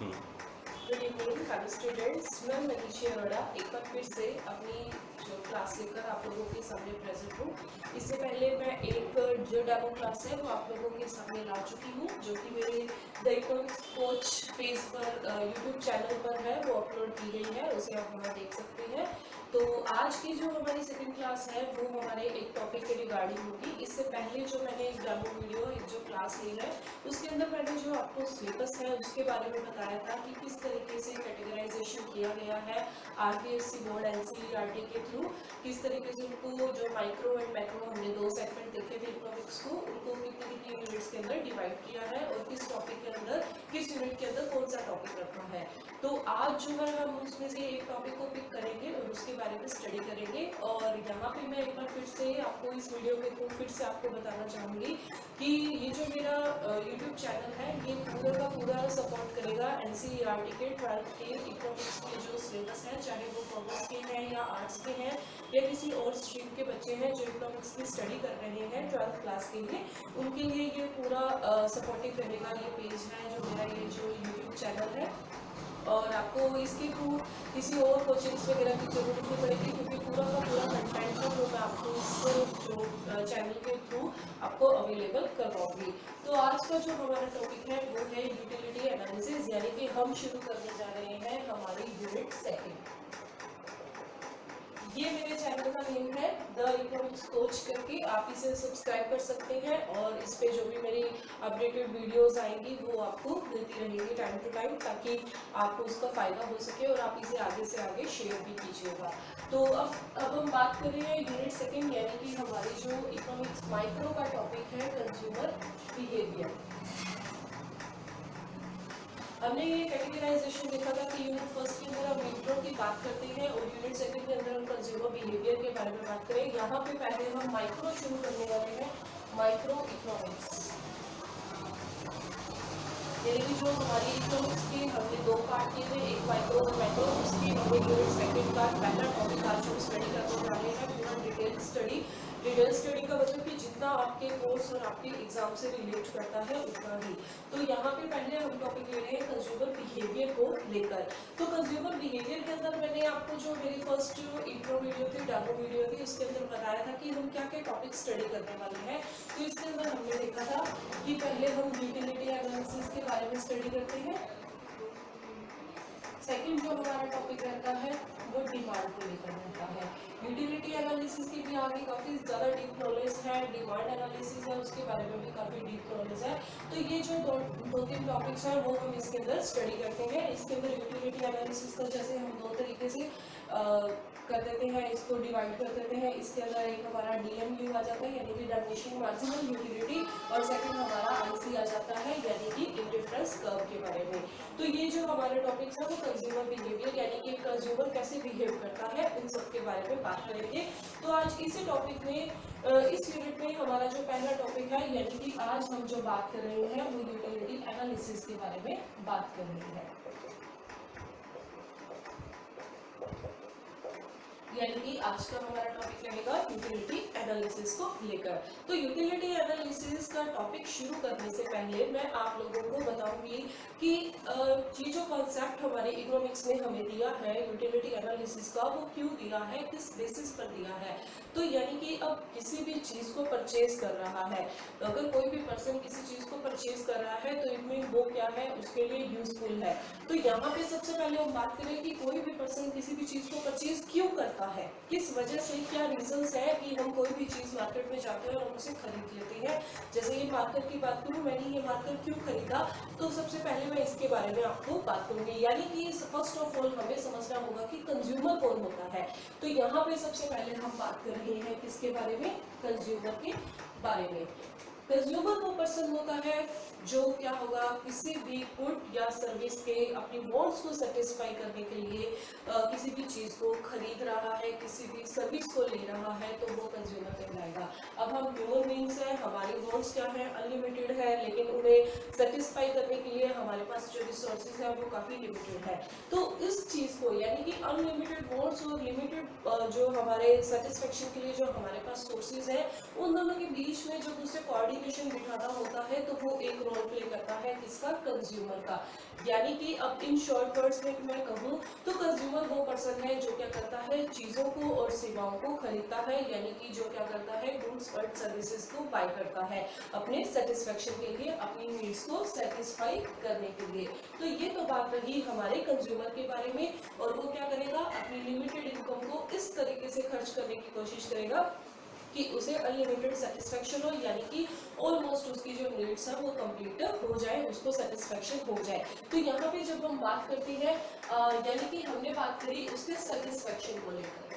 Good evening hello students, मैं मनीषी अरोड़ा एक बार फिर से अपनी जो क्लास लेकर आप लोगों के सामने प्रेजेंट हूँ। इससे पहले मैं एक जो डेमो क्लास है वो आप लोगों के सामने ला चुकी हूँ, जो कि मेरे द इकोनॉमिक्स कोच पेज पर यूट्यूब चैनल पर है, वो अपलोड की गई है, उसे आप वहाँ देख सकते हैं। तो आज की जो हमारी सेकंड क्लास है वो हमारे एक टॉपिक के रिगार्डिंग होगी। इससे पहले जो मैंने एक डेमो वीडियो एक जो क्लास ली है उसके अंदर मैंने जो आपको सिलेबस है उसके बारे में बताया था कि किस तरीके से कैटेगराइजेशन किया गया है आरपीएससी बोर्ड एनसीईआरटी के थ्रू, किस तरीके से उनको जो माइक्रो एंड मैक्रो हमने दो सेगमेंट देखे थे इकोनॉमिक्स को, उनको कितनी कितनी यूनिट्स के अंदर डिवाइड किया है और किस टॉपिक के अंदर किस यूनिट के अंदर कौन सा टॉपिक रखा है। तो आज जो है हम उसमें से एक टॉपिक को पिक करेंगे और उसके बारे में स्टडी करेंगे। और यहाँ पे मैं एक बार फिर से आपको इस वीडियो के थ्रू फिर से आपको बताना चाहूँगी कि ये जो मेरा यूट्यूब चैनल है ये पूरा का पूरा सपोर्ट करेगा एनसीईआरटी के 12th के इकोनॉमिक्स के जो सिलेबस है, चाहे वो कॉमर्स के हैं या आर्ट्स के हैं या किसी और स्ट्रीम के बच्चे हैं जो इकोनॉमिक्स की स्टडी कर रहे हैं 12th क्लास के लिए, उनके लिए ये पूरा सपोर्टिव रहेगा। ये पेज है जो मेरा ये जो यूट्यूब चैनल है, और आपको इसके थ्रू किसी और कोचिंग्स वगैरह की जरूरत नहीं पड़ेगी, क्योंकि पूरा का पूरा कंटेंट है वो मैं आपको इस जो चैनल के थ्रू आपको अवेलेबल करवाऊंगी। तो आज का जो हमारा टॉपिक है वो है यूटिलिटी एनालिसिस, यानी कि हम शुरू करने जा रहे हैं हमारी यूनिट सेकंड। ये मेरे चैनल का नेम है द इकोनॉमिक्स कोच करके, आप इसे सब्सक्राइब कर सकते हैं और इस पे जो भी मेरी अपडेटेड वीडियोस आएंगी वो आपको मिलती रहेंगी टाइम टू टाइम, ताकि आपको उसका फ़ायदा हो सके और आप इसे आगे से आगे शेयर भी कीजिएगा। तो अब हम बात कर रहे हैं यूनिट सेकेंड, यानी कि हमारी जो इकोनॉमिक्स माइक्रो का टॉपिक है कंज्यूमर बिहेवियर। हमने ये कैटेगराइजेशन देखा था कि यूनिट फर्स्ट के अंदर हम माइक्रो की बात करते हैं और यूनिट सेकंड के अंदर हम कंज्यूमर बिहेवियर के बारे में बात करें। यहाँ पे पहले हम माइक्रो शुरू करने वाले हैं, माइक्रो इकोनॉमिक्स, यानी कि जो हमारी इकोनॉमिक्स के हमने दो पार्ट किए थे, एक माइक्रो और मैक्रो, उसकी हमने यूनिट सेकंड का पहला टॉपिक आज हम स्टडी करने जा रहे हैं, पूरा डिटेल स्टडी। डिटेल स्टडी का मतलब कि जितना आपके कोर्स और आपके एग्जाम से रिलेट करता है उतना ही। तो यहाँ पे पहले हम टॉपिक ले रहे हैं कंज्यूमर बिहेवियर को लेकर। तो कंज्यूमर बिहेवियर के अंदर मैंने आपको जो मेरी फर्स्ट इंट्रो वीडियो थी, डेमो वीडियो थी, उसके अंदर बताया था कि हम क्या क्या टॉपिक स्टडी करने वाले हैं। तो इसके अंदर हमने देखा था कि पहले हम यूटिलिटी एनालिसिस के बारे में स्टडी करते हैं। सेकंड जो हमारा टॉपिक रहता है वो डिमांड को लेकर रहता है। यूटिलिटी एनालिसिस की भी आगे काफ़ी ज़्यादा डीप नॉलेज है, डिमांड एनालिसिस है उसके बारे में भी काफ़ी डीप नॉलेज है। तो ये जो दो तीन टॉपिक्स हैं वो हम इसके अंदर स्टडी करते हैं। इसके अंदर यूटिलिटी एनालिसिस का जैसे हम दो तरीके से कर देते हैं, इसको डिवाइड कर देते हैं। इसके अंदर एक हमारा डीएमयू आ जाता है, यानी कि डायमेंशन मैक्सिमम यूटिलिटी, और सेकंड हमारा आईसी आ जाता है, यानी कि इंडिफरेंस कर्व के बारे में। तो ये जो हमारे टॉपिक्स है वो कंज्यूमर बिहेवियर, यानी कि कंज्यूमर कैसे बिहेव करता है, इन सब के बारे में बात करेंगे। तो आज इसी टॉपिक में इस यूनिट में हमारा जो पहला टॉपिक है, यानी कि आज हम जो बात कर रहे हैं वो यूटिलिटी एनालिसिस के बारे में बात कर रहे हैं, यानी कि आज का हमारा टॉपिक रहेगा यूटिलिटी एनालिसिस को लेकर। तो यूटिलिटी एनालिसिस का टॉपिक शुरू करने से पहले मैं आप लोगों को बताऊंगी कि ये जो कॉन्सेप्ट हमारे इकोनॉमिक्स ने हमें दिया है यूटिलिटी एनालिसिस का, वो क्यों दिया है, किस बेसिस पर दिया है। तो यानी कि अब किसी भी चीज़ को परचेज कर रहा है, तो अगर कोई भी पर्सन किसी चीज़ को परचेज कर रहा है तो इट मीन वो क्या है, उसके लिए यूजफुल है। तो यहाँ पे सबसे पहले हम बात करें कि कोई भी पर्सन किसी भी चीज़ को परचेज क्यों करता है, किस वजह से, क्या रीजंस है कि हम कोई भी चीज़ मार्केट में जाते हैं और हम उसे खरीद लेते हैं। जैसे ये मार्कर की बात करूँ, मैंने ये मार्कर क्यों खरीदा, तो सबसे पहले मैं इसके बारे में आपको बात करूँगी। यानी कि फर्स्ट ऑफ ऑल हमें समझना होगा कि कंज्यूमर कौन होता है। तो यहाँ पे सबसे पहले हम बात कर रहे हैं किसके बारे में, कंज्यूमर के बारे में। कंज्यूमर वो पर्सन होता है जो क्या होगा, किसी भी गुड या सर्विस के अपनी वांट्स को सेटिस्फाई करने के लिए किसी भी चीज़ को खरीद रहा है, किसी भी सर्विस को ले रहा है, तो वो कंज्यूमर कहलाएगा। अब हम ह्यूमन बींग्स हैं, हमारी वांट्स क्या है, अनलिमिटेड है, लेकिन उन्हें सेटिस्फाई करने के लिए हमारे पास जो रिसोर्सेज है वो काफ़ी लिमिटेड है। तो इस चीज़ को, यानी कि अनलिमिटेड वांट्स और लिमिटेड जो हमारे सेटिस्फेक्शन के लिए जो हमारे पास सोर्सेज है, उन दोनों के बीच में जब उसे कोऑर्डिनेट मोटिवेशन बिठाना होता है तो वो एक रोल प्ले करता है किसका, कंज्यूमर का। यानी कि अब इन शॉर्ट वर्ड्स में मैं कहूँ तो कंज्यूमर वो पर्सन है जो क्या करता है, चीज़ों को और सेवाओं को खरीदता है, यानी कि जो क्या करता है, गुड्स और सर्विसेज को बाय करता है अपने सेटिस्फेक्शन के लिए, अपनी नीड्स को सेटिस्फाई करने के लिए। तो ये तो बात रही हमारे कंज्यूमर के बारे में, और वो क्या करेगा, अपनी लिमिटेड इनकम को इस तरीके से खर्च करने की कोशिश करेगा कि उसे अनलिमिटेड सेटिस्फेक्शन हो, यानी कि ऑलमोस्ट उसकी जो नीड्स है वो कंप्लीट हो जाए, उसको सेटिस्फेक्शन हो जाए। तो यहाँ पे जब हम बात करते हैं यानी कि हमने बात करी उसके सेटिस्फेक्शन को लेकर,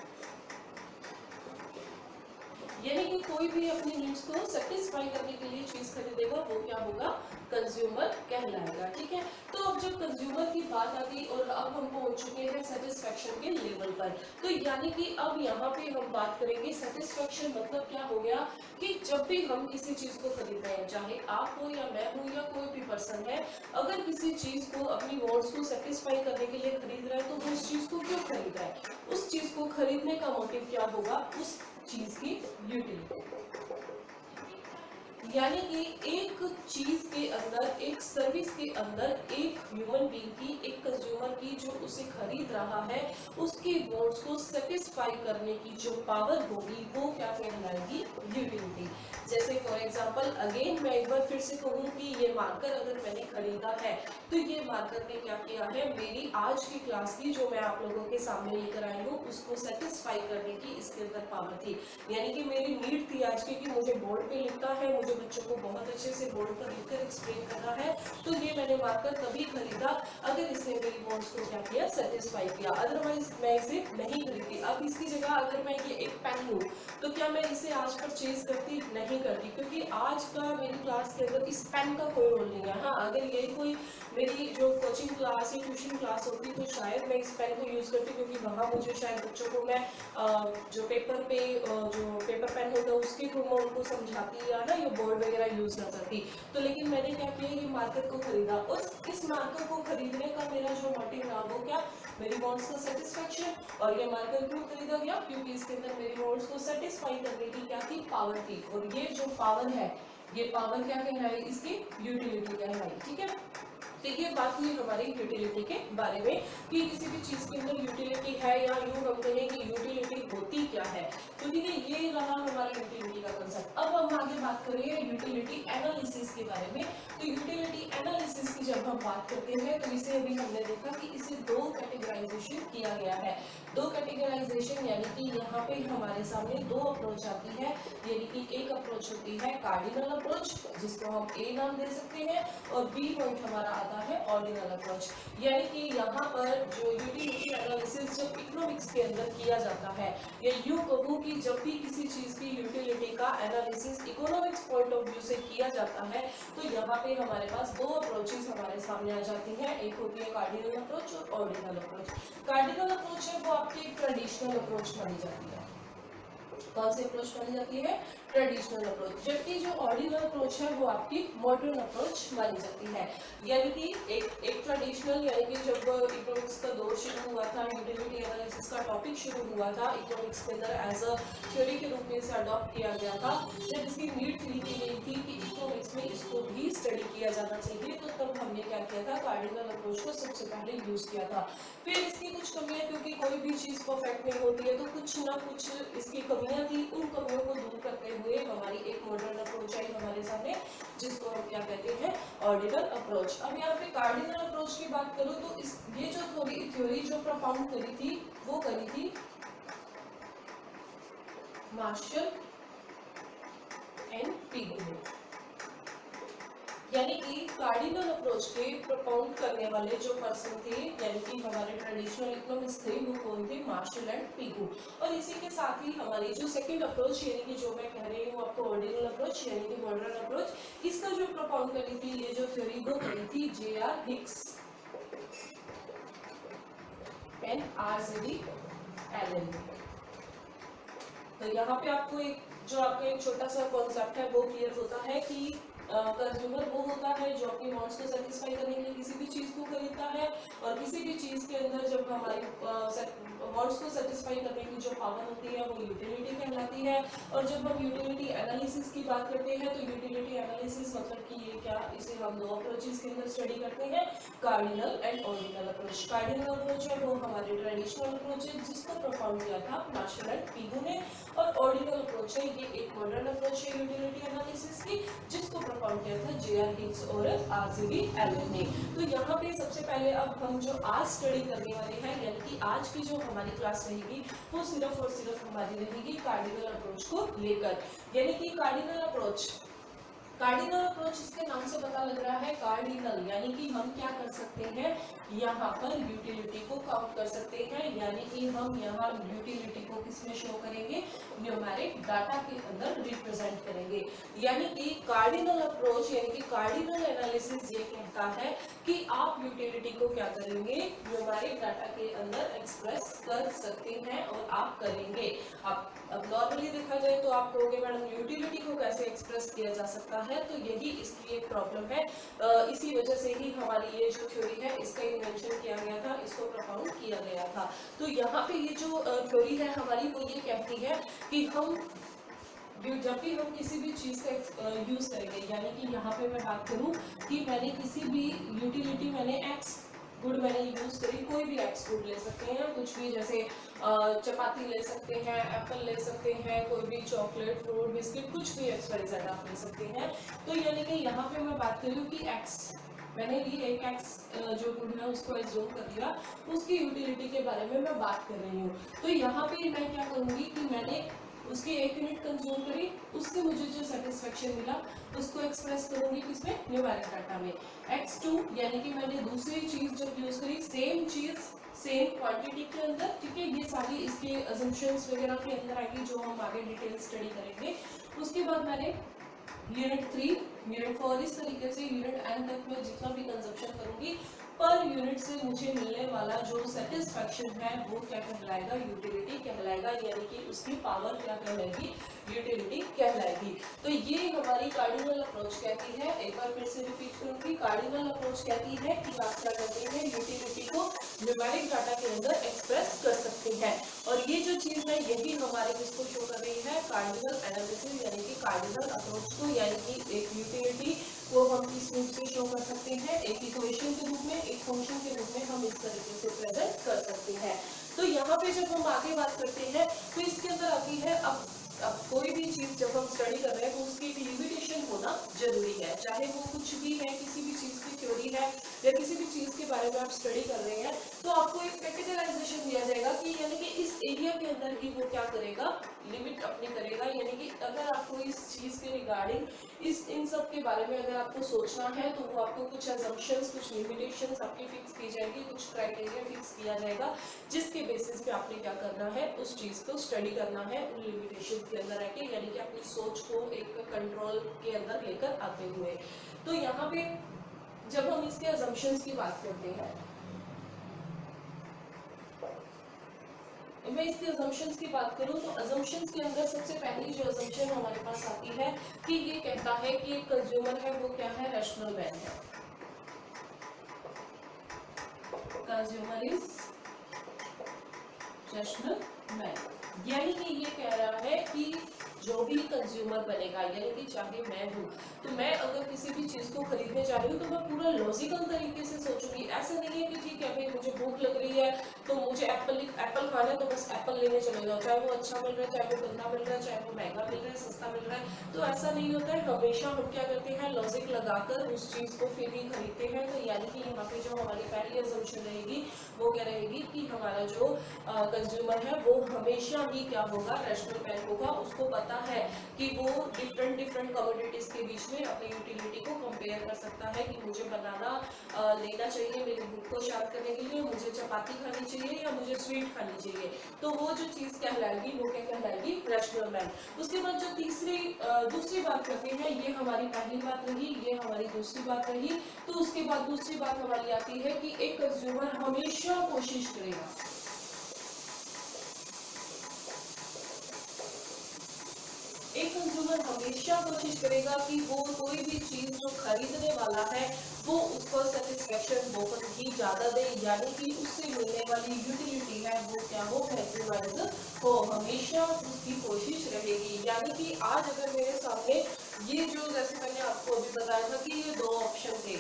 यानी कि कोई भी अपनी नीड्स को सेटिस्फाई करने के लिए चीज खरीदेगा वो क्या होगा, कंज्यूमर कहलाएगा। ठीक है, तो अब जब कंज्यूमर की बात आ गई और अब हम पहुंच चुके हैं सेटिस्फेक्शन के लेवल पर, तो यानी कि अब यहाँ पे हम बात करेंगे सेटिस्फेक्शन मतलब क्या हो गया कि जब भी हम किसी चीज को खरीद रहे हैं, चाहे आप हो या मैं हूँ या कोई भी पर्सन है, अगर किसी चीज को अपनी वांट्स को सेटिस्फाई करने के लिए खरीद रहा है तो वो उस चीज को क्यों खरीद रहा है, उस चीज को खरीदने का मोटिव क्या होगा, उस चीज की यूटिलिटी। यानी कि एक चीज के अंदर, एक सर्विस के अंदर एक ह्यूमन बीइंग की, एक कंज्यूमर की जो उसे खरीद रहा है, उसके वांट्स को सेटिस्फाई करने की जो पावर होगी वो क्या कहलाएगी, यूटिलिटी। जैसे फॉर एग्जांपल अगेन मैं एक बार फिर से कहूँ कि ये मार्कर अगर मैंने खरीदा है तो ये मार्कर ने क्या किया है, मेरी आज की क्लास की जो मैं आप लोगों के सामने लेकर आई हूँ उसको सेटिस्फाई करने की इसके अंदर पावर थी। यानी कि मेरी नीड थी आज की कि मुझे बोर्ड पे लिखना है, मुझे बच्चों को बहुत अच्छे से बोर्ड पर लिखकर एक्सप्लेन करना है, तो ये मैंने मार्कर तभी खरीदा अगर इसने मेरी वांट्स को क्या किया, सेटिस्फाई किया, अदरवाइज मैं इसे नहीं खरीदती। अब इसकी जगह अगर मैं ये एक पेन लूँ तो क्या मैं इसे आज परचेज करती, नहीं करती, क्योंकि आज का मेरी क्लास के अंदर इस पेन का कोई रोल नहीं है। हाँ, अगर ये कोई मेरी जो कोचिंग क्लास या ट्यूशन क्लास होती तो शायद मैं इस पेन को यूज़ करती, क्योंकि वहाँ मुझे शायद बच्चों को मैं जो पेपर पे जो पेपर पेन होता है उसके थ्रू मैं उनको समझाती या ना ये बोर्ड वगैरह यूज़ ना करती। तो लेकिन मैंने क्या किया, ये मार्कर को खरीदा और इस मार्कर को खरीदने का मेरा जो मोटिव रहा वो क्या, मेरी वांट्स का सेटिस्फेक्शन। और ये मार्कर क्यों खरीदा गया, क्योंकि इसके अंदर मेरी वांट्स को सेटिस्फाई करने की क्या थी, पावर थी। और ये जो पावर है, ये पावर क्या कहलाई, इसकी यूटिलिटी कहलाई। ठीक है, तो ये बात हुई हमारी यूटिलिटी के बारे में कि किसी भी चीज़ के अंदर यूटिलिटी है, या यूँ हम कहें कि यूटिलिटी होती क्या है। तो ठीक है, ये रहा हमारा यूटिलिटी का कंसेप्ट। अब हम आगे बात करेंगे यूटिलिटी एनालिसिस के बारे में। तो यूटिलिटी एनालिसिस की जब हम बात करते हैं तो इसे अभी हमने देखा कि इसे दो कैटेगराइजेशन किया गया है। दो कैटेगराइजेशन यानी कि यहाँ पे हमारे सामने दो अप्रोच आती है, यानी कि एक अप्रोच होती है कार्डिनल अप्रोच जिसको हम ए नाम दे सकते हैं, और बी पॉइंट हमारा आता है ऑर्डिनल अप्रोच। यानी कि यहाँ पर जो यूटिलिटी एनालिसिस जब इकोनॉमिक्स के अंदर किया जाता है, या यूँ कहूँ कि जब भी किसी चीज़ की यूटिलिटी का analysis economics point of view से किया जाता है, तो यहाँ पे हमारे पास दो अप्रोचेस हमारे सामने आ जाती हैं। एक होती है कार्डिनल अप्रोच और ऑर्डिनल अप्रोच। कार्डिनल अप्रोच है वो आपकी ट्रेडिशनल अप्रोच मानी जाती है। कौन सी अप्रोच मानी जाती है, ट्रेडिशनल अप्रोच। जबकि जो ऑर्डिनल अप्रोच है वो आपकी मॉडर्न अप्रोच मानी जाती है। यानी कि एक ट्रेडिशनल, यानी कि जब इकोनॉमिक्स का दौर शुरू हुआ था, यूटिलिटी एनालिसिस का टॉपिक शुरू हुआ था, इकोनॉमिक्स के अंदर एज अ थ्योरी के रूप में इसे अडॉप्ट किया गया था। जब इसकी नीड फील की गई थी कि इकोनॉमिक्स में इसको भी स्टडी किया जाना चाहिए, तो तब हमने क्या किया था, कार्डिनल अप्रोच को सबसे पहले यूज किया था। फिर इसकी कुछ कमियां, क्योंकि कोई भी चीज़ परफेक्ट नहीं होती है, तो कुछ ना कुछ इसकी कमियां थी, उन कमियों को दूर करते हुए हमारी एक मॉडर्न अप्रोच आई हमारे सामने, जिसको हम क्या कहते हैं, ऑर्डिनल अप्रोच। अब यहाँ पे कार्डिनल अप्रोच की बात करूँ तो इस ये जो थ्योरी जो प्रोपाउंड करी थी वो करी थी मार्शल एंड पिगू। यानी कि कार्डिनल अप्रोच के प्रोपाउंड करने वाले जो पर्सन थे, यानी कि हमारे ट्रेडिशनल इकोनॉमिस्ट थे, वो कौन थे, मार्शल एंड पिगू। और इसी के साथ ही हमारी जो सेकंड अप्रोच, यानी कि जो मैं कह रही हूँ आपको ऑर्डिनल अप्रोच यानी कि मॉडर्न अप्रोच, इसका जो प्रोपाउंड करी थी, ये जो थ्योरी वो करी थी J.R. Hicks and R.Z.D. Allen. तो यहाँ पे आपको एक छोटा सा कॉन्सेप्ट है वो क्लियर होता है कि कंज्यूमर वो होता है जो अपनी वांट्स को सेटिस्फाई करने के लिए किसी भी चीज़ को खरीदता है, और किसी भी चीज के अंदर जब हमारी वांट्स को सेटिस्फाई करने की जो पावर होती है वो यूटिलिटी कहलाती है। और जब हम यूटिलिटी एनालिसिस की बात करते हैं तो यूटिलिटी एनालिसिस मतलब कि ये क्या, इसे हम दो अप्रोचेस के अंदर स्टडी करते हैं, cardinal and ordinal approach. Cardinal approach है वो हमारी ट्रेडिशनल अप्रोच है जिसको परफॉर्म किया था मार्शल एंड पीगू ने, और ऑर्डिनल अप्रोच है ये एक मॉडर्न अप्रोच है यूटिलिटी एनालिसिस की जिसको परफॉर्म किया था J.R. हिग्स और R.G.B. एलन ने। तो यहाँ पे सबसे पहले अब हम जो आज स्टडी करने वाले हैं, यानी कि आज की जो हमारी क्लास रहेगी वो सिर्फ और सिर्फ हमारी रहेगी कार्डिनल अप्रोच को लेकर। यानी कि कार्डिनल अप्रोच, कार्डिनल अप्रोच इसके नाम से पता लग रहा है कार्डिनल, यानी कि हम क्या कर सकते हैं, यहाँ पर यूटिलिटी को काउंट कर सकते हैं, यानी कि हम यहाँ यूटिलिटी को किसमें शो करेंगे, न्यूमेरिक डाटा के अंदर रिप्रेजेंट करेंगे। यानी कि कार्डिनल अप्रोच यानी कि कार्डिनल एनालिसिस ये कहता है कि आप यूटिलिटी को क्या करेंगे, न्यूमेरिक डाटा के अंदर एक्सप्रेस कर सकते हैं और आप करेंगे। अब नॉर्मली देखा जाए तो आप कहोगे मैडम यूटिलिटी को कैसे एक्सप्रेस किया जा सकता है, तो यही इसकी एक प्रॉब्लम है। इसी वजह से ही हमारी ये जो थ्योरी है इसका इन्वेंशन किया गया था, इसको प्रपोज किया गया था। तो यहाँ पे ये जो थ्योरी है हमारी वो ये कहती है कि हम जब भी हम किसी भी चीज का यूज करेंगे, यानी कि यहाँ पे मैं बात करूँ कि मैंने किसी भी यूटिलिटी मैंने एक्स गुड मैंने यूज करी, कोई भी एक्स गुड ले सकते हैं, कुछ भी जैसे चपाती ले सकते हैं, एप्पल ले सकते हैं, कोई भी चॉकलेट फ्रूट बिस्किट कुछ भी एक्स आप ले सकते हैं। तो यानी कि यहाँ पे मैं बात करूँ कि एक्स मैंने ली, एक एक्स जो गुड है उसको एज्यूम कर लिया, उसकी यूटिलिटी के बारे में मैं बात कर रही हूँ। तो यहाँ पे मैं क्या करूँगी कि मैंने उसकी एक यूनिट कंज्यूम करी, उससे मुझे जो सेटिस्फेक्शन मिला उसको एक्सप्रेस करूंगी किसमें, न्यूमेरिक डाटा में। x2 यानी कि मैंने दूसरी चीज जब यूज करी, सेम चीज सेम क्वांटिटी के अंदर, ठीक है, ये सारी इसके अजम्पशंस वगैरह के अंदर आएगी जो हम आगे डिटेल स्टडी करेंगे। उसके बाद मैंने यूनिट 3 यूनिट 4 इस तरीके से यूनिट n तक मैं जितना भी कंजप्शन करूंगी पर यूनिट से मुझे मिलने वाला जो सेटिस्फेक्शन है वो क्या कहलाएगा, यूटिलिटी कहलाएगा, यानी कि उसकी पावर क्या कहलाएगी, यूटिलिटी कहलाएगी। तो ये हमारी कार्डिनल अप्रोच कहती है, एक बार फिर से रिपीट करूंगी, कार्डिनल अप्रोच कहती है कि आप क्या करते हैं, यूटिलिटी को न्यूमेरिक डाटा के अंदर एक्सप्रेस कर सकते हैं। और ये जो चीज है यही हमारे किसको शो कर रही है, कार्डिनल एनालिसिस यानी कि कार्डिनल अप्रोच को, यानी कि एक यूटिलिटी को हम किस रूप से शो कर सकते हैं, एक इक्वेशन के रूप में, एक फंक्शन के रूप में हम इस तरीके से प्रेजेंट कर सकते हैं। तो यहाँ पे जब हम आगे बात करते हैं तो इसके अंदर आती है अब कोई भी चीज जब हम स्टडी कर रहे हैं तो उसकी एक लिमिटेशन होना जरूरी है, चाहे वो कुछ भी है, किसी भी चीज की थ्योरी है या किसी भी चीज के बारे में आप स्टडी कर रहे हैं तो आपको एक कैटेगराइजेशन दिया जाएगा कि यानी कि इस एरिया के अंदर ही वो क्या करेगा, लिमिट अपनी करेगा। यानी कि अगर आपको इस चीज के रिगार्डिंग इन सब के बारे में अगर आपको सोचना है तो वो आपको कुछ असम्पशंस, कुछ लिमिटेशंस आपकी फिक्स की जाएगी, कुछ क्राइटेरिया फिक्स किया जाएगा जिसके बेसिस पे आपने क्या करना है, उस चीज को स्टडी करना है उन लिमिटेशन के अंदर आके, यानी कि अपनी सोच को एक कंट्रोल के अंदर लेकर आते हुए। तो यहाँ पे जब हम इसके असम्पशंस की बात करते हैं, मैं इसके असम्पशंस की बात करूं तो असम्पशंस के अंदर सबसे पहली जो असम्पशन हमारे पास आती है कि ये कहता है कि एक कंज्यूमर है वो क्या है, रैशनल मैन है। कंज्यूमर इज रैशनल मैन, यानी कि ये कह रहा है कि जो भी कंज्यूमर बनेगा, यानी कि चाहे मैं हूँ, तो मैं अगर किसी भी चीज को खरीदने जा रही हूँ तो मैं पूरा लॉजिकल तरीके से सोचूंगी। ऐसा नहीं है कि ठीक है भाई मुझे भूख लग रही है तो मुझे एप्पल खाना है तो बस एप्पल लेने चले जाओ, चाहे वो अच्छा मिल रहा है, चाहे वो गंदा मिल रहा है, चाहे वो महंगा मिल रहा है, सस्ता मिल रहा है, तो ऐसा नहीं होता है। हमेशा हम क्या करते हैं, लॉजिक लगाकर उस चीज को फिर ही खरीदते हैं। तो यानी कि यहाँ पे जो हमारी पहली असम्पशन रहेगी वो क्या रहेगी कि हमारा जो कंज्यूमर है वो हमेशा ही क्या होगा, रैशनल मैन होगा। उसको पता है कि वो डिफरेंट कमोडिटीज के बीच में अपनी यूटिलिटी को कंपेयर कर सकता है कि मुझे बनाना लेना चाहिए मेरी भूख को शांत करने के लिए, मुझे चपाती खानी चाहिए या मुझे स्वीट खानी चाहिए। तो वो जो चीज कहलाएगी वो क्या कहलाएगी, रैशनल मैन। उसके बाद जो दूसरी बात करते हैं, ये हमारी पहली बात रही, ये हमारी दूसरी बात रही। तो उसके बाद दूसरी बात हमारी आती है कि एक कंज्यूमर हमेशा कोशिश करेगा, एक कंज्यूमर हमेशा कोशिश करेगा कि वो कोई भी चीज जो खरीदने वाला है वो उसको सेटिस्फेक्शन बहुत ही ज्यादा दे, यानी कि उससे मिलने वाली यूटिलिटी है वो क्या हो, मैक्सिमाइज हो, हमेशा उसकी कोशिश रहेगी। यानी कि आज अगर मेरे सामने ये जो, जैसे मैंने आपको अभी बताया था कि ये दो ऑप्शन थे,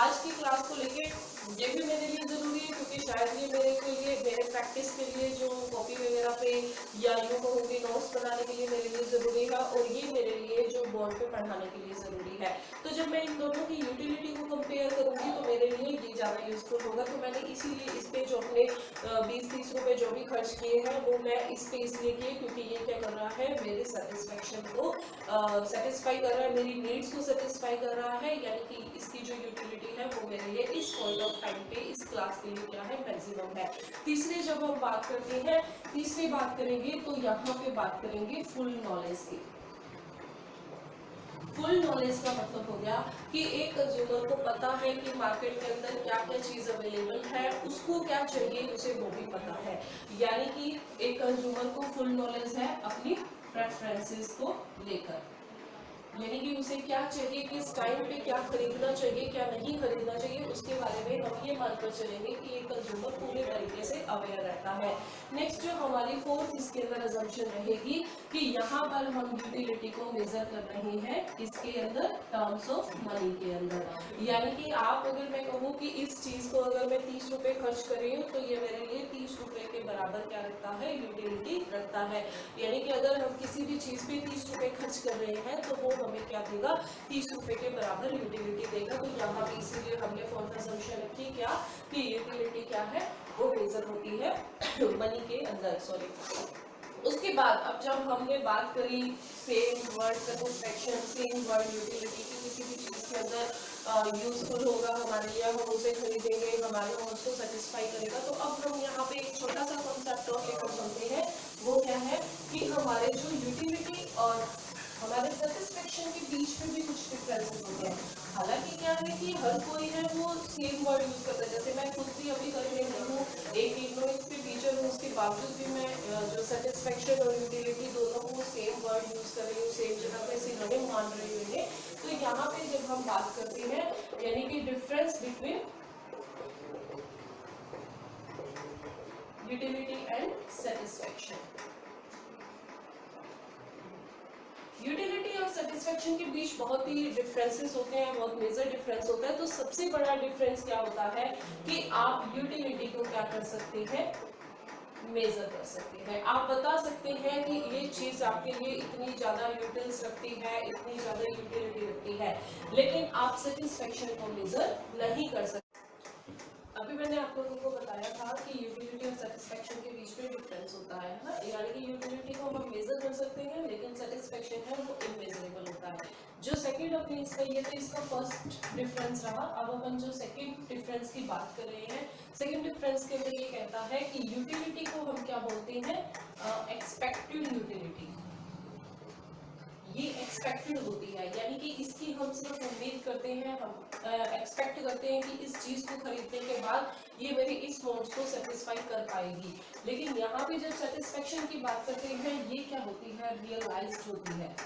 आज की क्लास को लेके ये भी मेरे लिए जरूरी है क्योंकि शायद ये मेरे के लिए, मेरे प्रैक्टिस के लिए जो कॉपी वगैरह पे या यूँ कहूँगी नोट्स बनाने के लिए मेरे लिए जरूरी है, और ये मेरे लिए जो बोर्ड पे पढ़ाने के लिए जरूरी है। तो जब मैं इन दोनों की यूटिलिटी को कंपेयर करूंगी तो मेरे लिए ये ज़्यादा यूजफुल होगा। तो मैंने इसीलिए इस पे जो अपने 20-30 रुपए जो भी खर्च किए हैं वो मैं इस पे इसलिए किए क्योंकि ये क्या कर रहा है, मेरे सेटिस्फेक्शन को सेटिस्फाई कर रहा है, मेरी नीड्स को सेटिस्फाई कर रहा है, यानी कि इसकी जो यूटिलिटी है वो मेरे लिए इस पॉइंट ऑफ टाइम पे इस क्लास के लिए क्या है, मैक्सिमम है। तीसरे जब हम बात करते हैं, तीसरी बात करेंगे तो यहाँ पे बात करेंगे फुल नॉलेज की। फुल नॉलेज का मतलब हो गया कि एक कंज्यूमर को पता है कि मार्केट के अंदर क्या क्या चीज अवेलेबल है, उसको क्या चाहिए उसे वो भी पता है। यानी कि एक कंज्यूमर को फुल नॉलेज है अपनी प्रेफरेंसेस को लेकर, यानी कि उसे क्या चाहिए, किस टाइम पे क्या खरीदना चाहिए, क्या नहीं खरीदना चाहिए, उसके बारे में हम ये मानकर चलेंगे कि एक कंज्यूमर पूरे तरीके से अवेयर रहता है। नेक्स्ट जो हमारी फोर्थ इसके अंदर अजम्पशन रहेगी कि यहाँ पर हम यूटिलिटी को मेजर कर रहे हैं इसके अंदर टर्म्स ऑफ मनी के अंदर, यानी कि आप अगर मैं कहूँ कि इस चीज को अगर मैं 30 रुपए खर्च कर रही हूँ तो ये मेरे लिए 30 रुपए के बराबर क्या रखता है, यूटिलिटी रखता है। यानी कि अगर हम किसी भी चीज पे 30 रुपए खर्च कर रहे हैं तो वो हमें क्या देगा, 30 रुपए के बराबर यूटिलिटी देगा। तो यहाँ पे इसीलिए हमने फोर्थ असम्पशन रखी क्या, कि यूटिलिटी क्या है, वो मेजर होती है मनी के अंदर, सॉरी। उसके बाद अब जब हमने बात करी same word satisfaction, same word utility की, किसी भी चीज के अंदर यूजफुल होगा हमारे लिए, हम उसे खरीदेंगे, हमारे नीड्स को सेटिस्फाई करेगा। तो अब हम यहाँ पे एक छोटा सा कॉन्सेप्ट और लेकर चलते हैं, वो क्या है कि हमारे जो यूटिलिटी और हमारे सेटिस्फेक्शन के बीच में भी कुछ डिफरेंसेस होते हैं। हालांकि क्या है कि हर कोई है वो सेम वर्ड यूज करता है, जैसे मैं खुद भी अभी कर रही हूँ, एक इकोनॉमिक्स के टीचर हूँ, उसके बावजूद भी मैं जो सेटिस्फेक्शन और यूटिलिटी दोनों को सेम वर्ड यूज कर रही हूँ, सेम जगह पे सिनोनिम मान रही हूँ। तो यहाँ पे जब हम बात करते हैं यानी कि difference between utility and satisfaction, utility और सेटिस्फेक्शन के बीच बहुत ही डिफरेंसेस होते हैं, बहुत मेजर डिफरेंस होता है। तो सबसे बड़ा डिफरेंस क्या होता है कि आप यूटिलिटी को क्या कर सकते हैं, मेजर कर सकते हैं। आप बता सकते हैं कि ये चीज आपके लिए इतनी ज्यादा यूटिल्स रखती है, इतनी ज्यादा यूटिलिटी रखती है, लेकिन आप सेटिस्फेक्शन को मेजर नहीं कर सकते। अभी मैंने आप लोगों को बताया था कि यूटिलिटी और सेटिस्फेक्शन के बीच में डिफरेंस होता है ना, यानी कि यूटिलिटी को हम मेजर कर सकते हैं लेकिन सेटिस्फेक्शन है वो इमेजरेबल होता है। जो सेकंड अपनी इसका ये तो इसका फर्स्ट डिफरेंस रहा। अब अपन जो सेकंड डिफरेंस की बात कर रहे हैं, सेकंड डिफरेंस के अंदर ये कहता है कि यूटिलिटी को हम क्या बोलते हैं, एक्सपेक्टेड यूटिलिटी। ये एक्सपेक्टेड होती है, यानी कि इसकी हम सिर्फ उम्मीद करते हैं, हम एक्सपेक्ट करते हैं कि इस चीज को खरीदने के बाद ये मेरे इस नीड्स को सेटिस्फाई कर पाएगी। लेकिन यहाँ पे जब सेटिस्फेक्शन की बात करते हैं ये क्या होती है, रियलाइज्ड होती है,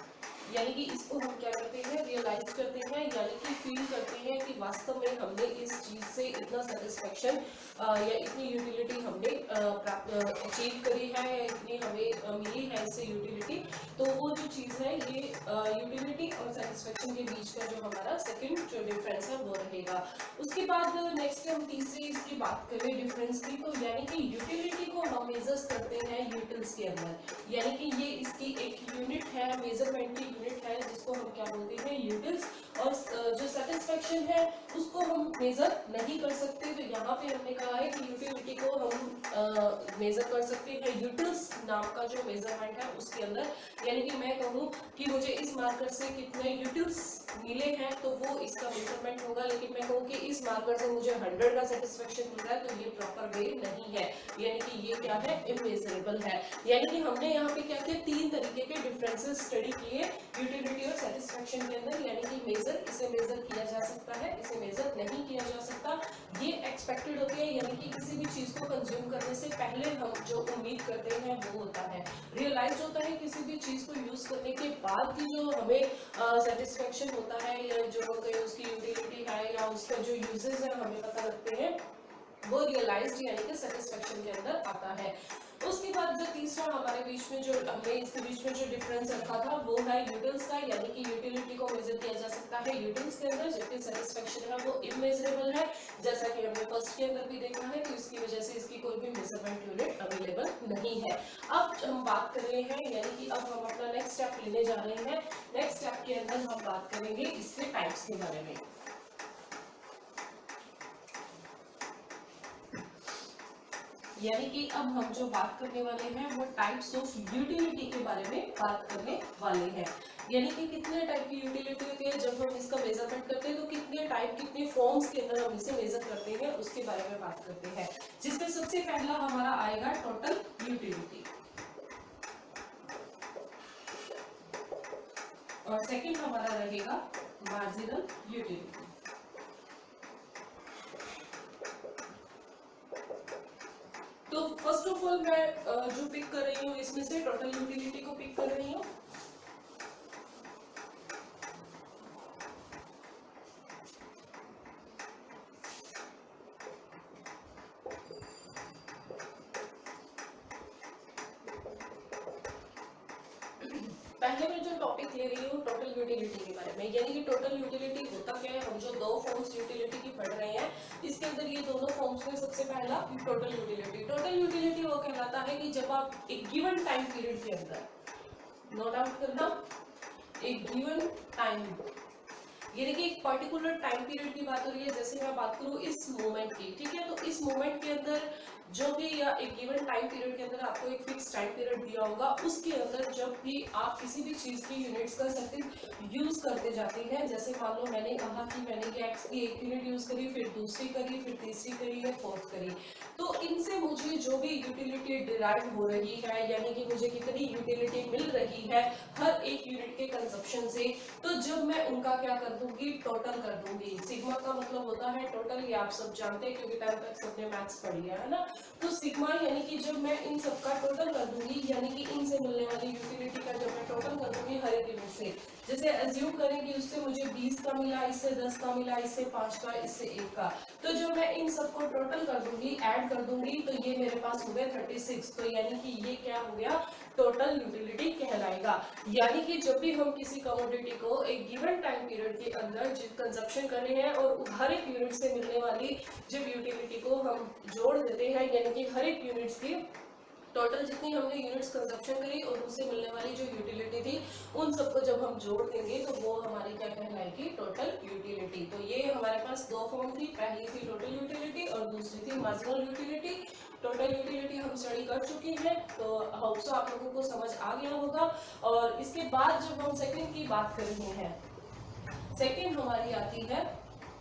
यानी कि इसको हम क्या करते हैं, रियलाइज करते हैं, यानी कि फील करते हैं कि वास्तव में हमने इस चीज से इतना सेटिस्फेक्शन या इतनी यूटिलिटी हमने अचीव करी है, या इतनी हमें मिली है इससे यूटिलिटी। तो वो जो चीज़ है ये यूटिलिटी और सेटिस्फेक्शन के बीच का जो हमारा सेकंड जो डिफरेंस है वो रहेगा। उसके बाद नेक्स्ट हम तीसरी इसकी बात करें डिफरेंस की, तो यानी कि यूटिलिटी को हम मेजर्स करते हैं यूटिल्स के अंदर, यानी कि ये इसकी एक यूनिट है, मेजरमेंट की यूनिट है जिसको हम क्या बोलते हैं, यूटिल्स। और जो सेटिस्फेक्शन है उसको हम मेजर नहीं कर सकते। तो यहाँ पे हमने कहा है कि यूटिलिटी को हम मेजर कर सकते हैं यूटिल्स नाम का जो मेजरमेंट है उसके अंदर, यानी कि मैं कहूँ कि मुझे इस मार्कर से कितने यूटिल्स मिले हैं तो वो इसका मेजरमेंट होगा। लेकिन मैं कहूँ कि इस मार्कर से मुझे 100 का सेटिस्फेक्शन मिल रहा है तो ये प्रॉपर वे नहीं है, यानी कि ये क्या है, इमेजरेबल है। यानी कि हमने यहाँ पे क्या किया, तीन तरीके के डिफरेंसेस स्टडी किए यूटिलिटी और सेटिस्फेक्शन के अंदर, यानी कि मेजर, इसे मेजर किया जा सकता है, इसे मेजर नहीं किया जा सकता। ये एक्सपेक्टेड होती है, यानी कि किसी भी चीज को कंज्यूम करने से पहले हम जो उम्मीद करते हैं वो होता है, रियलाइज होता है किसी भी चीज को यूज करने के बाद की जो हमें सेटिस्फेक्शन होता है या जो हम कहें उसकी यूटिलिटी है या उसका जो यूजेस है हमें पता लगते हैं, वो रियलाइज्ड यानी कि सेटिस्फेक्शन के अंदर आता है। उसके बाद जो तीसरा हमारे बीच में जो हमने इसके बीच में जो डिफरेंस रखा था वो है यूटिल्स का, यानी कि यूटिलिटी को मेजर किया जा सकता है यूटिल्स के अंदर, जबकि सेटिस्फेक्शन है वो इमेजरेबल है, जैसा कि हमने फर्स्ट के अंदर भी देखा है, तो इसकी वजह से इसकी कोई भी मेजरमेंट यूनिट अवेलेबल नहीं है। अब हम बात कर रहे हैं, यानी कि अब हम अपना नेक्स्ट स्टेप लेने जा रहे हैं। नेक्स्ट स्टेप के अंदर हम बात करेंगे इसके टाइप्स के बारे में। यानी कि अब हम जो बात करने वाले हैं वो टाइप्स ऑफ यूटिलिटी के बारे में बात करने वाले हैं। यानी कि कितने टाइप की यूटिलिटी होती है, जब हम इसका मेजरमेंट करते हैं तो कितने टाइप कितने फॉर्म्स के अंदर हम इसे मेजर करते हैं उसके बारे में बात करते हैं, जिसमें सबसे पहला हमारा आएगा टोटल यूटिलिटी और सेकंड हमारा रहेगा मार्जिनल यूटिलिटी। तो फर्स्ट ऑफ ऑल मैं जो पिक कर रही हूँ इसमें से टोटल यूटिलिटी को पिक कर रही हूँ। पहले मैं जो टॉपिक ले रही हूँ टोटल यूटिलिटी के बारे में, यानी कि टोटल यूटिलिटी होता क्या है। हम जो दो फॉर्म्स यूटिलिटी की पढ़ रहे हैं इसके अंदर ये दोनों फॉर्म्स में सबसे पहला टोटल यूटिलिटी वो कहलाता है कि जब आप एक गिवन टाइम पीरियड के अंदर, नोट आउट करना, एक गिवन टाइम यानी कि एक पर्टिकुलर टाइम पीरियड की बात हो रही है, जैसे मैं बात करूँ इस मोमेंट की, ठीक है, तो इस मोमेंट के अंदर जो भी या एक गिवन टाइम पीरियड के अंदर आपको एक फिक्स टाइम पीरियड दिया होगा, उसके अंदर जब भी आप किसी भी चीज की यूनिट्स का सर्टेन यूज करते जाते हैं, जैसे मान लो मैंने कहा कि मैंने एक्स की एक यूनिट यूज करी, फिर दूसरी करी, फिर तीसरी करी या फोर्थ करी, तो इनसे मुझे जो भी यूटिलिटी डिराइव हो रही है, यानी कि मुझे कितनी यूटिलिटी मिल रही है हर एक यूनिट के कंजप्शन से, तो जब मैं उनका क्या कर दूंगी, टोटल कर दूंगी। सिग्मा का मतलब होता है टोटल, ये आप सब जानते हैं क्योंकि 10th तक सबने मैथ्स पढ़ी है ना। तो सिग्मा यानी कि जब मैं इन सब का टोटल कर दूंगी, यानी कि इनसे मिलने वाली यूटिलिटी का जब मैं टोटल कर दूंगी हर एक यूनिट से, जैसे एज्यूम करें कि उससे मुझे 20 का मिला, इससे 10 का मिला, इससे 5 का, इससे 1 का, तो जब मैं इन सबको टोटल कर दूंगी, ऐड कर दूंगी, तो ये मेरे पास हो गया 36। तो यानी कि ये क्या हो गया, टोटल यूटिलिटी कहलाएगा। यानी कि जब भी हम किसी कमोडिटी को एक गिवन टाइम पीरियड के अंदर कंजप्शन कर रहे हैं और हर एक यूनिट से मिलने वाली जब यूटिलिटी को हम जोड़ देते हैं, यानी कि हर एक यूनिट्स की टोटल जितनी हमने यूनिट्स कंजप्शन करी और उनसे मिलने वाली जो यूटिलिटी थी, उन सबको जब हम जोड़ देंगे तो वो हमारी क्या कहलाएगी, टोटल यूटिलिटी। तो ये हमारे पास दो फॉर्म थी, पहली थी टोटल यूटिलिटी और दूसरी थी मार्जिनल यूटिलिटी। टोटल यूटिलिटी हम स्टडी कर चुके हैं, तो होप सो आप लोगों को समझ आ गया होगा। और इसके बाद जब हम सेकंड की बात कर रहे हैं, सेकंड हमारी आती है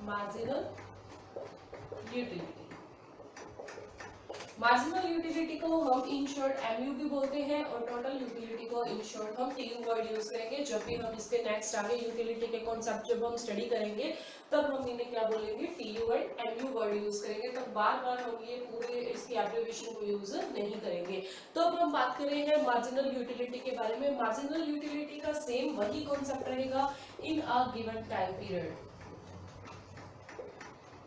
मार्जिनल यूटिलिटी। मार्जिनल यूटिलिटी को हम इन शॉर्ट एमयू भी बोलते हैं और टोटल यूटिलिटी को इन शॉर्ट हम टीयू वर्ड यूज करेंगे। जब भी हम इसके नेक्स्ट आगे यूटिलिटी के कॉन्सेप्ट जब हम स्टडी करेंगे तब हम इन्हें क्या बोलेंगे, TU and MU word use करेंगे, तब बार बार हम ये पूरे इसकी एब्रिविएशन को यूज नहीं करेंगे। तो अब हम बात कर रहे हैं मार्जिनल यूटिलिटी के बारे में। मार्जिनल यूटिलिटी का सेम वही कॉन्सेप्ट रहेगा in a given time period,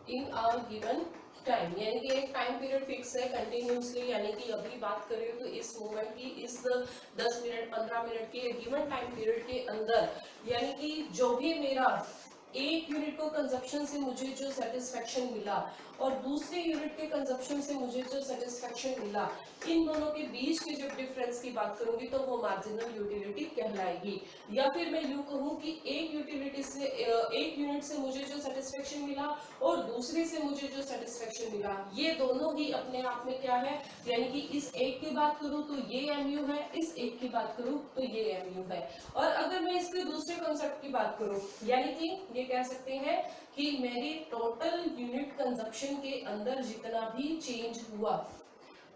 in a given time, यानी कि एक टाइम पीरियड फिक्स है कंटिन्यूसली, यानी कि अभी बात कर रही हूँ तो इस मोमेंट की, इस 10 मिनट 15 मिनट के गिवन टाइम पीरियड के अंदर, यानी कि जो भी मेरा एक यूनिट को कंजप्शन से मुझे जो सेटिस्फेक्शन मिला और दूसरे यूनिट के कंजप्शन से मुझे जो सेटिस्फेक्शन मिला, इन दोनों के बीच के जब डिफरेंस की बात करूंगी तो वो मार्जिनल यूटिलिटी कहलाएगी। या फिर मैं यूं कहूं कि एक यूटिलिटी से, एक यूनिट से मुझे जो सेटिस्फेक्शन मिला और दूसरे से मुझे जो सेटिस्फेक्शन मिला, ये दोनों ही अपने आप में क्या है, यानी कि इस एक की बात करूं तो ये एमयू है, इस एक की बात करूं तो ये एमयू है। और अगर मैं इसके दूसरे कॉन्सेप्ट की बात करूं, यानी कि ये कह सकते हैं कि मेरी टोटल यूनिट कंजप्शन के अंदर जितना भी चेंज हुआ,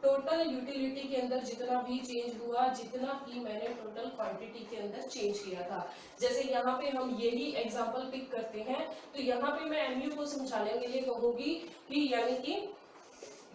टोटल यूटिलिटी के अंदर जितना भी चेंज हुआ, जितना कि मैंने टोटल क्वांटिटी के अंदर चेंज किया था। जैसे यहाँ पे हम यही एग्जांपल पिक करते हैं, तो यहाँ पे मैं एमयू को समझाने के लिए कहूंगी कि यानी कि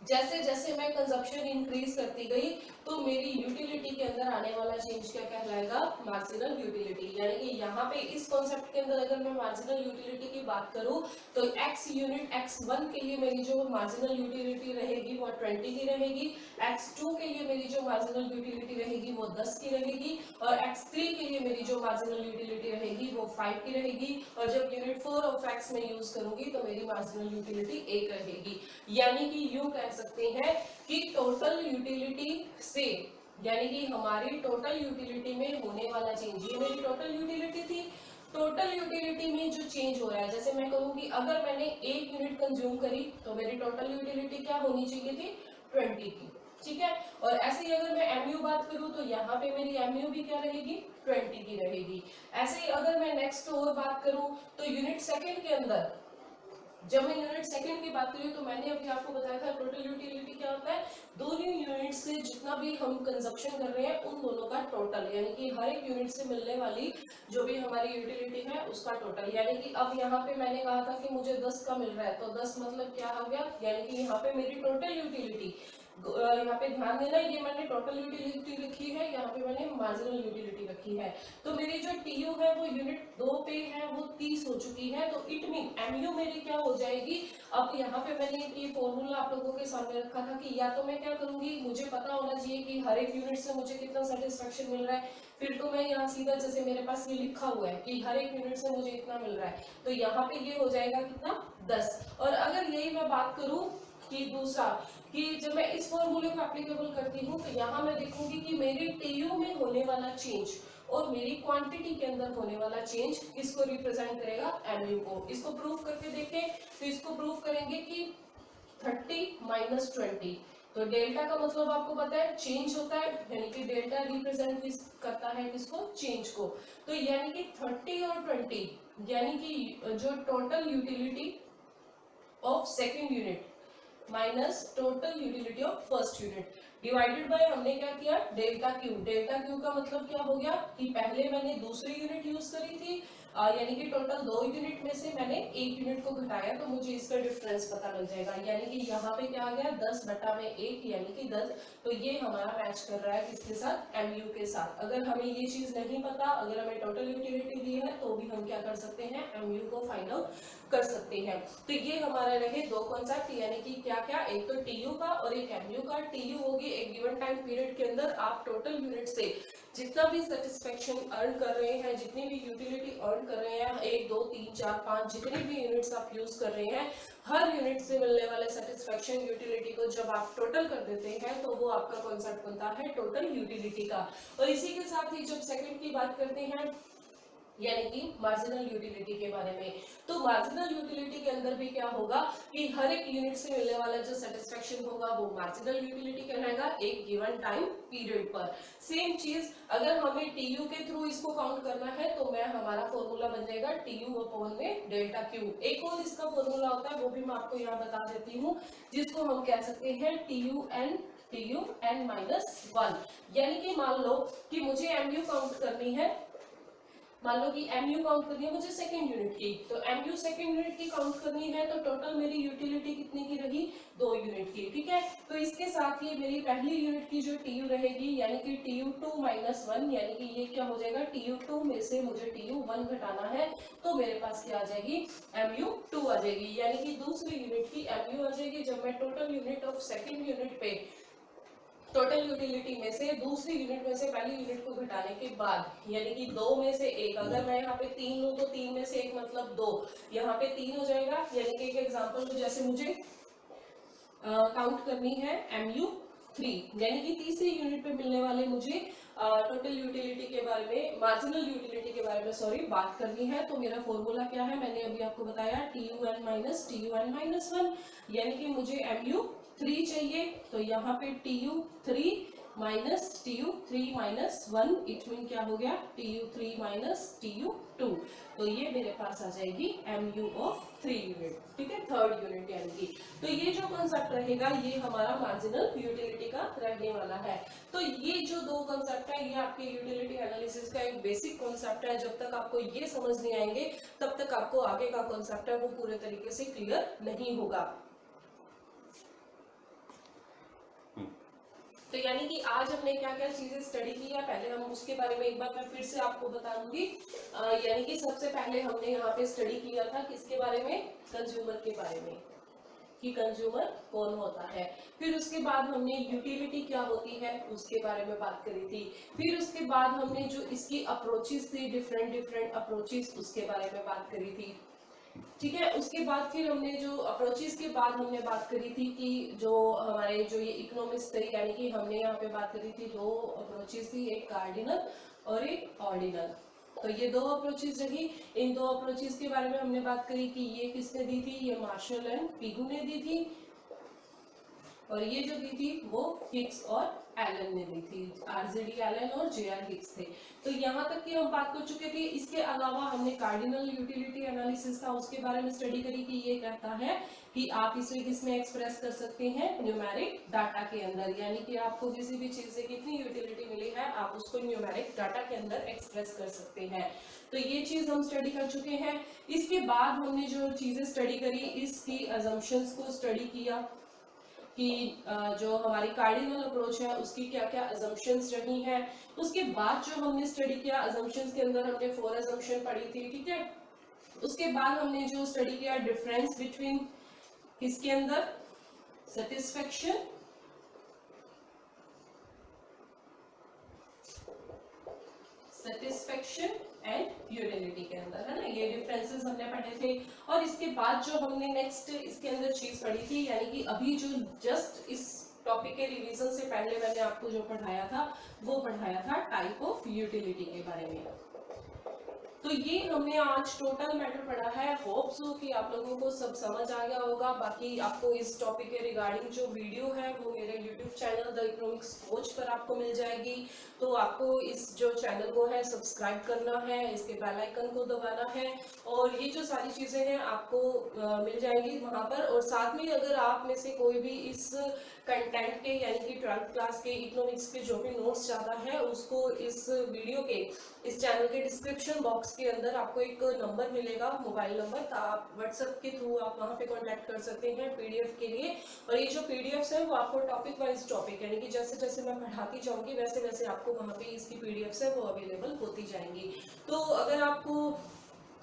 जैसे जैसे मैं कंजप्शन इंक्रीज करती गई तो मेरी यूटिलिटी के अंदर आने वाला चेंज क्या कहलाएगा, मार्जिनल यूटिलिटी। यानी कि यहाँ पे इस कॉन्सेप्ट के अंदर अगर मैं मार्जिनल यूटिलिटी की बात करूँ तो x यूनिट x1 के लिए मेरी जो मार्जिनल यूटिलिटी रहेगी वो 20 की रहेगी, x2 के लिए मेरी जो मार्जिनल यूटिलिटी रहेगी वो 10 की रहेगी, और x3 के लिए मेरी जो मार्जिनल यूटिलिटी रहेगी वो 5 की रहेगी, और जब यूनिट 4 ऑफ x में यूज करूंगी तो मेरी मार्जिनल यूटिलिटी 1 रहेगी। यानी कि यूं कह सकते हैं कि टोटल यूटिलिटी से, यानी कि हमारी टोटल यूटिलिटी में होने वाला चेंज, ये मेरी टोटल यूटिलिटी थी, टोटल यूटिलिटी में जो चेंज हो रहा है, जैसे मैं कहूंगी अगर मैंने 1 यूनिट कंज्यूम करी तो मेरी टोटल यूटिलिटी क्या होनी चाहिए थी, 20 की, ठीक है। और ऐसे ही अगर मैं एमयू बात करूं तो यहाँ पे मेरी एमयू भी क्या रहेगी, 20 की रहेगी। ऐसे ही अगर मैं नेक्स्ट और बात करूं तो यूनिट सेकंड के अंदर, जब मैं यूनिट सेकंड की बात करी तो मैंने अभी आपको बताया था टोटल यूटिलिटी क्या होता है, दोनों यूनिट से जितना भी हम कंजप्शन कर रहे हैं उन दोनों का टोटल, यानी कि हर एक यूनिट से मिलने वाली जो भी हमारी यूटिलिटी है उसका टोटल। यानी कि अब यहाँ पे मैंने कहा था कि मुझे 10 का मिल रहा है तो 10 मतलब क्या हो गया, यानी कि यहाँ पे मेरी टोटल यूटिलिटी, यहाँ पे ध्यान देना ये मैंने टोटल यूटिलिटी लिखी है, यहाँ पे मैंने मार्जिनल यूटिलिटी रखी है। तो मेरी जो टीयू है वो यूनिट 2 पे है वो 30 हो चुकी है, तो इट मीन एमयू मेरी क्या हो जाएगी। अब यहाँ पे मैंने ये फॉर्मूला आप लोगों के सामने रखा था कि या तो मैं क्या करूंगी, मुझे पता होना चाहिए कि हर एक यूनिट से मुझे कितना सेटिस्फेक्शन मिल रहा है, फिर तो मैं यहाँ सीधा, जैसे मेरे पास ये लिखा हुआ है कि हर एक यूनिट से मुझे इतना मिल रहा है, तो यहाँ पे ये हो जाएगा कितना, 10। और अगर यही मैं बात करूं कि दूसरा, कि जब मैं इस फॉर्मूले को एप्लीकेबल करती हूँ तो यहाँ मैं देखूंगी कि मेरी टीयू में होने वाला चेंज और मेरी क्वांटिटी के अंदर होने वाला चेंज किसको रिप्रेजेंट करेगा, एमयू को। इसको प्रूव करके देखें तो इसको प्रूव करेंगे कि 30 माइनस 20, तो डेल्टा का मतलब आपको पता है चेंज होता है, यानी कि डेल्टा रिप्रेजेंट करता है किसको, चेंज को। तो यानी कि 30 और 20 यानी कि जो total utility of second unit minus total utility of first unit divided by, हमने क्या किया, डेल्टा क्यू। डेल्टा क्यू का मतलब क्या हो गया कि पहले मैंने दूसरी यूनिट यूज करी थी, यानी कि टोटल 2 यूनिट में से मैंने 1 यूनिट को घटाया तो मुझे इसका डिफरेंस पता लग जाएगा, यानी कि यहाँ पे क्या आ गया 10 बटा में 1 यानी कि 10। तो ये हमारा मैच कर रहा है किसके साथ, एमयू के साथ। अगर हमें ये चीज नहीं पता, अगर हमें टोटल यूटिलिटी दी है तो भी हम क्या कर सकते हैं, एमयू को फाइंड आउट कर सकते हैं। तो ये हमारे रहे दो कॉन्सेप्ट, यानी कि क्या क्या, एक तो टीयू का और एक एमयू का। टीयू होगी एक गिवन टाइम पीरियड के अंदर आप टोटल यूनिट से जितना भी सेटिस्फेक्शन अर्न कर रहे हैं, जितनी भी यूटिलिटी अर्न कर रहे हैं, 1 2 3 4 5 जितनी भी यूनिट्स आप यूज कर रहे हैं, हर यूनिट से मिलने वाले सेटिस्फेक्शन यूटिलिटी को जब आप टोटल कर देते हैं तो वो आपका कॉन्सेप्ट बनता है टोटल यूटिलिटी का। और इसी के साथ ही जब सेकंड की बात करते हैं यानी कि मार्जिनल यूटिलिटी के बारे में, तो मार्जिनल यूटिलिटी के अंदर भी क्या होगा कि हर एक यूनिट से मिलने वाला जो सेटिस्फेक्शन होगा वो मार्जिनल यूटिलिटी कहलाएगा एक गिवन टाइम पीरियड पर। सेम चीज अगर हमें टीयू के थ्रू इसको काउंट करना है तो मैं हमारा फॉर्मूला बन जाएगा टीयू अपॉन में डेल्टा क्यू। एक और इसका फॉर्मूला होता है वो भी मैं आपको यहाँ बता देती हूँ, जिसको हम कह सकते हैं टीयू एन माइनस 1। यानी कि मान लो कि मुझे एमयू काउंट करनी है, मान लो कि एमयू काउंट करनी है मुझे सेकंड यूनिट की, तो एमयू सेकंड यूनिट की काउंट करनी है तो टोटल मेरी यूटिलिटी कितनी की रही, 2 यूनिट की, ठीक है। तो इसके साथ ही मेरी पहली यूनिट की जो टीयू रहेगी यानी कि टीयू2 माइनस 1, यानी कि ये क्या हो जाएगा, टीयू2 में से मुझे टीयू1 घटाना है तो मेरे पास क्या आ जाएगी, एमयू2 आ जाएगी। यानी कि दूसरी यूनिट की एमयू आ जाएगी जब मैं total unit of second unit पे टोटल यूटिलिटी में से दूसरी यूनिट में से पहली यूनिट को घटाने के बाद, यानी कि 2 में से 1, अगर मैं यहाँ पे 3 लूँ तो 3 में से 1 मतलब 2, यहाँ पे 3 हो जाएगा। यानी कि एक एग्जांपल को जैसे मुझे काउंट करनी है MU3, यानी कि तीसरी यूनिट पे मिलने वाले मुझे टोटल यूटिलिटी के बारे में, मार्जिनल यूटिलिटी के बारे में सॉरी बात करनी है, तो मेरा फॉर्मूला क्या है, मैंने अभी आपको बताया TUN माइनस 1, यानी कि मुझे MU3 चाहिए, तो यहाँ पे TU3 माइनस 1 इट मीन क्या हो गया, TU3 माइनस TU2, तो ये मेरे पास आ जाएगी MU ऑफ 3 यूनिट, ठीक है, थर्ड यूनिट यानी कि। तो ये जो कॉन्सेप्ट रहेगा ये हमारा मार्जिनल यूटिलिटी का रहने वाला है। तो ये जो दो कॉन्सेप्ट है ये आपके यूटिलिटी एनालिसिस का एक बेसिक कॉन्सेप्ट है। जब तक आपको ये समझ नहीं आएंगे तब तक आपको आगे का कॉन्सेप्ट है वो पूरे तरीके से क्लियर नहीं होगा। तो यानी कि आज हमने क्या क्या चीजें स्टडी की है, पहले हम उसके बारे में एक बार मैं फिर से आपको बता दूंगी। यानी कि सबसे पहले हमने यहाँ पे स्टडी किया था किसके बारे में, कंज्यूमर के बारे में, कि कंज्यूमर कौन होता है। फिर उसके बाद हमने यूटिलिटी क्या होती है उसके बारे में बात करी थी। फिर उसके बाद हमने जो इसकी अप्रोचेस थी, डिफरेंट डिफरेंट अप्रोचेस, उसके बारे में बात करी थी। ठीक है, उसके बाद फिर हमने जो अप्रोचेस के बाद हमने बात करी थी कि जो हमारे जो ये इकोनॉमिक्स थे, यानी कि हमने यहाँ पे बात करी थी दो अप्रोचेस थी, एक कार्डिनल और एक ऑर्डिनल। तो ये दो अप्रोचेस रही। इन दो अप्रोचेस के बारे में हमने बात करी कि ये किसने दी थी, ये मार्शल एंड पिगू ने दी थी, और ये जो दी थी वो हिक्स और एलन ने दी थी, आरजेडी एलन और जेआर हिक्स थे। तो यहाँ तक की हम बात कर चुके थे। इसके अलावा हमने कार्डिनल यूटिलिटी एनालिसिस था उसके बारे में स्टडी करी कि ये कहता है कि आप इसे किसमें एक्सप्रेस कर सकते हैं, न्यूमेरिक डाटा के अंदर, यानी कि आपको किसी भी चीज से कितनी यूटिलिटी मिली है आप उसको न्यूमेरिक डाटा के अंदर एक्सप्रेस कर सकते हैं। तो ये चीज हम स्टडी कर चुके हैं। इसके बाद हमने जो चीजें स्टडी करी, इसकी अजम्पशंस को स्टडी किया कि जो हमारी कार्डिनल अप्रोच है उसकी क्या क्या अजम्पशंस रही हैं। उसके बाद जो हमने स्टडी किया, अजम्पशंस के अंदर हमने 4 अजम्पशन पढ़ी थी, ठीक है। उसके बाद हमने जो स्टडी किया डिफरेंस बिटवीन किसके अंदर, सेटिस्फेक्शन एंड यूटिलिटी के अंदर, है ना, ये डिफरेंसेस हमने पढ़े थे। और इसके बाद जो हमने नेक्स्ट इसके अंदर चीज पढ़ी थी, यानी कि अभी जो जस्ट इस टॉपिक के रिवीजन से पहले मैंने आपको जो पढ़ाया था वो पढ़ाया था टाइप ऑफ यूटिलिटी के बारे में। तो ये हमने आज टोटल मैटर पढ़ा है। होप सो कि आप लोगों को सब समझ आ गया होगा। बाकी आपको इस टॉपिक के रिगार्डिंग जो वीडियो है वो मेरे YouTube channel the economics coach पर आपको मिल जाएगी। तो आपको इस जो चैनल को है सब्सक्राइब करना है, इसके बेल आइकन को दबाना है, और ये जो सारी चीज़ें हैं आपको मिल जाएंगी वहाँ पर। और साथ में अगर आप में से कोई भी इस कंटेंट के यानी कि 12th क्लास के इकोनॉमिक्स के जो भी नोट्स चाहता है उसको इस वीडियो के, इस चैनल के डिस्क्रिप्शन बॉक्स के अंदर आपको एक नंबर मिलेगा, मोबाइल नंबर, तो आप व्हाट्सएप के थ्रू आप वहाँ पे कांटेक्ट कर सकते हैं पीडीएफ के लिए। और ये जो पीडीएफ्स है वो आपको टॉपिक वाइज टॉपिक, यानी कि जैसे जैसे मैं पढ़ाती जाऊँगी वैसे वैसे आपको वहाँ पे इसकी पीडीएफ्स है वो अवेलेबल होती जाएंगी। तो अगर आपको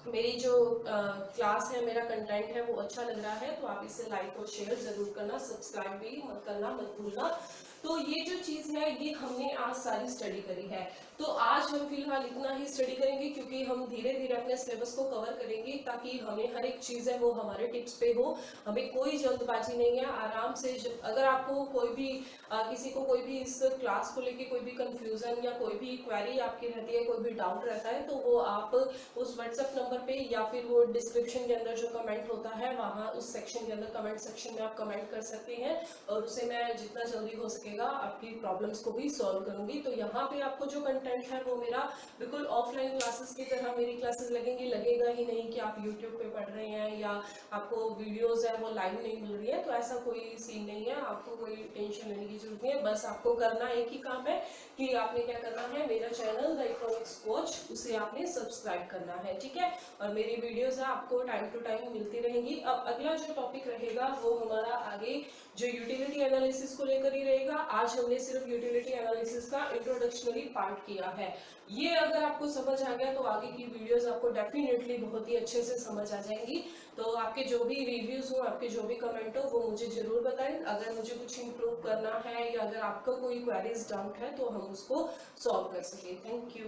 मेरी जो क्लास है, मेरा कंटेंट है वो अच्छा लग रहा है तो आप इसे लाइक और शेयर जरूर करना, सब्सक्राइब भी मत करना, मत भूलना। तो ये जो चीज़ है ये हमने आज सारी स्टडी करी है। तो आज हम फिलहाल इतना ही स्टडी करेंगे क्योंकि हम धीरे धीरे अपने सिलेबस को कवर करेंगे ताकि हमें हर एक चीज़ है वो हमारे टिप्स पे हो, हमें कोई जल्दबाजी नहीं है। आराम से अगर आपको कोई भी किसी को कोई भी इस क्लास को लेके कोई भी कंफ्यूजन या कोई भी क्वेरी आपकी रहती है, कोई भी डाउट रहता है, तो वो आप उस व्हाट्सएप नंबर पे या फिर वो डिस्क्रिप्शन के अंदर जो कमेंट होता है वहाँ उस सेक्शन के अंदर, कमेंट सेक्शन में आप कमेंट कर सकते हैं और उसे मैं जितना जल्दी हो सकेगा आपकी प्रॉब्लम्स को भी सॉल्व करूंगी। तो यहाँ पे आपको जो कंटेंट है वो मेरा बिल्कुल ऑफलाइन क्लासेस की तरह मेरी क्लासेस लगेंगी, लगेगा ही नहीं कि आप यूट्यूब पे पढ़ रहे हैं या आपको वीडियोस है वो लाइव नहीं मिल रही है। तो ऐसा कोई सीन नहीं है, आपको कोई टेंशन लेने की जरूरत नहीं है। बस आपको करना एक ही काम है कि आपने क्या करना है, मेरा चैनल द इकोनॉमिक्स कोच उसे आपने सब्सक्राइब करना है, ठीक है। और मेरी वीडियोस है आपको टाइम टू टाइम मिलती रहेंगी। अब अगला जो टॉपिक रहेगा वो हमारा आगे जो यूटिलिटी एनालिसिस को लेकर ही रहेगा। आज हमने सिर्फ यूटिलिटी एनालिसिस का इंट्रोडक्शनरी पार्ट किया है। ये अगर आपको समझ आ गया तो आगे की वीडियोस आपको डेफिनेटली बहुत ही अच्छे से समझ आ जाएंगी। तो आपके जो भी रिव्यूज हो, आपके जो भी कमेंट हो वो मुझे जरूर बताएं। अगर मुझे कुछ इंप्रूव करना है या अगर आपका कोई क्वेरीज डाउट है तो हम उसको सॉल्व कर सके। Thank you.